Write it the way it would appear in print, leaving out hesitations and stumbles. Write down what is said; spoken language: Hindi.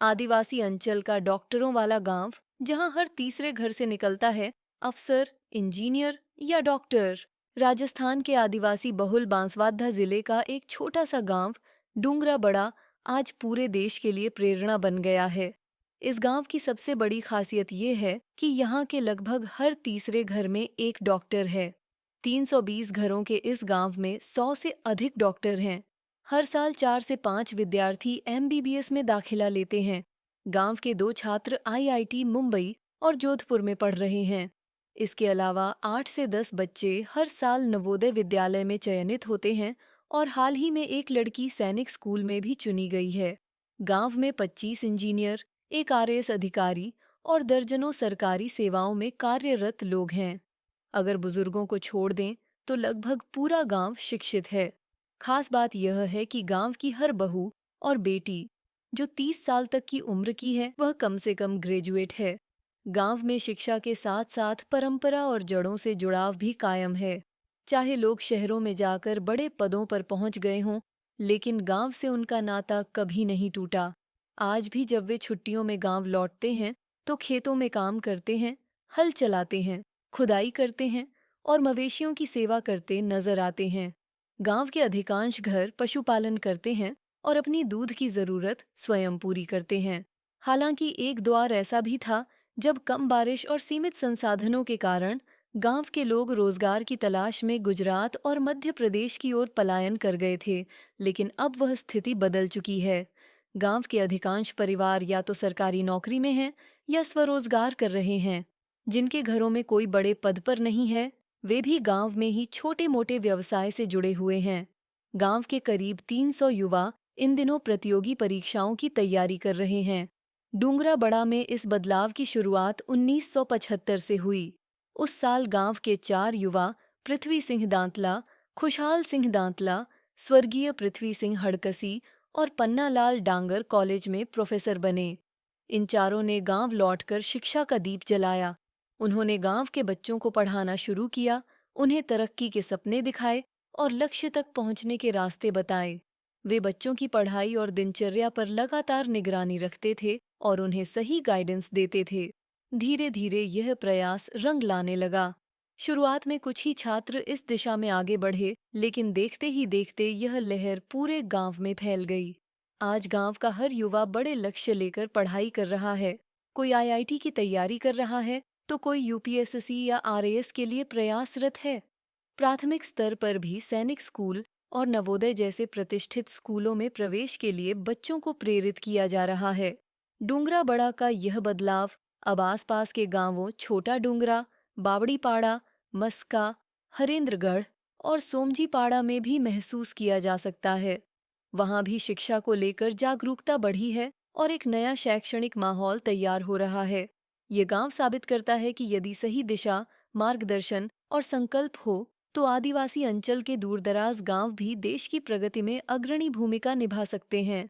आदिवासी अंचल का डॉक्टरों वाला गांव, जहां हर तीसरे घर से निकलता है अफसर, इंजीनियर या डॉक्टर। राजस्थान के आदिवासी बहुल बांसवाड़ा जिले का एक छोटा सा गांव डूंगरा बड़ा आज पूरे देश के लिए प्रेरणा बन गया है। इस गांव की सबसे बड़ी खासियत ये है कि यहाँ के लगभग हर तीसरे घर में एक डॉक्टर है। 320 घरों के इस गांव में 100 से अधिक डॉक्टर हैं। हर साल 4 से 5 विद्यार्थी एमबीबीएस में दाखिला लेते हैं। गांव के 2 छात्र आईआईटी मुंबई और जोधपुर में पढ़ रहे हैं। इसके अलावा 8 से 10 बच्चे हर साल नवोदय विद्यालय में चयनित होते हैं और हाल ही में एक लड़की सैनिक स्कूल में भी चुनी गई है। गांव में 25 इंजीनियर, एक आरएएस अधिकारी और दर्जनों सरकारी सेवाओं में कार्यरत लोग हैं। अगर बुजुर्गों को छोड़ दें तो लगभग पूरा गांव शिक्षित है। खास बात यह है कि गांव की हर बहू और बेटी जो 30 साल तक की उम्र की है, वह कम से कम ग्रेजुएट है। गांव में शिक्षा के साथ साथ परंपरा और जड़ों से जुड़ाव भी कायम है। चाहे लोग शहरों में जाकर बड़े पदों पर पहुंच गए हों, लेकिन गांव से उनका नाता कभी नहीं टूटा। आज भी जब वे छुट्टियों में गांव लौटते हैं तो खेतों में काम करते हैं, हल चलाते हैं, खुदाई करते हैं और मवेशियों की सेवा करते नजर आते हैं। गांव के अधिकांश घर पशुपालन करते हैं और अपनी दूध की जरूरत स्वयं पूरी करते हैं। हालांकि एक दौर ऐसा भी था जब कम बारिश और सीमित संसाधनों के कारण गांव के लोग रोजगार की तलाश में गुजरात और मध्य प्रदेश की ओर पलायन कर गए थे, लेकिन अब वह स्थिति बदल चुकी है। गांव के अधिकांश परिवार या तो सरकारी नौकरी में हैं या स्वरोजगार कर रहे हैं। जिनके घरों में कोई बड़े पद पर नहीं है, वे भी गांव में ही छोटे मोटे व्यवसाय से जुड़े हुए हैं। गांव के करीब 300 युवा इन दिनों प्रतियोगी परीक्षाओं की तैयारी कर रहे हैं। डूंगरा बड़ा में इस बदलाव की शुरुआत 1975 से हुई। उस साल गांव के 4 युवा पृथ्वी सिंह दांतला, खुशहाल सिंह दांतला, स्वर्गीय पृथ्वी सिंह हड़कसी और पन्नालाल डांगर कॉलेज में प्रोफेसर बने। इन चारों ने गांव लौटकर शिक्षा का दीप जलाया। उन्होंने गांव के बच्चों को पढ़ाना शुरू किया, उन्हें तरक्की के सपने दिखाए और लक्ष्य तक पहुंचने के रास्ते बताए। वे बच्चों की पढ़ाई और दिनचर्या पर लगातार निगरानी रखते थे और उन्हें सही गाइडेंस देते थे। धीरे धीरे यह प्रयास रंग लाने लगा। शुरुआत में कुछ ही छात्र इस दिशा में आगे बढ़े, लेकिन देखते ही देखते यह लहर पूरे गांव में फैल गई। आज गांव का हर युवा बड़े लक्ष्य लेकर पढ़ाई कर रहा है। कोई आईआईटी की तैयारी कर रहा है तो कोई यूपीएससी या आरएएस के लिए प्रयासरत है। प्राथमिक स्तर पर भी सैनिक स्कूल और नवोदय जैसे प्रतिष्ठित स्कूलों में प्रवेश के लिए बच्चों को प्रेरित किया जा रहा है। डूंगरा बड़ा का यह बदलाव अब आसपास के गांवों छोटा डूंगरा, बावड़ीपाड़ा, मस्का, हरेंद्रगढ़ और सोमजीपाड़ा में भी महसूस किया जा सकता है। वहां भी शिक्षा को लेकर जागरूकता बढ़ी है और एक नया शैक्षणिक माहौल तैयार हो रहा है। ये गांव साबित करता है कि यदि सही दिशा, मार्गदर्शन और संकल्प हो तो आदिवासी अंचल के दूरदराज गांव भी देश की प्रगति में अग्रणी भूमिका निभा सकते हैं।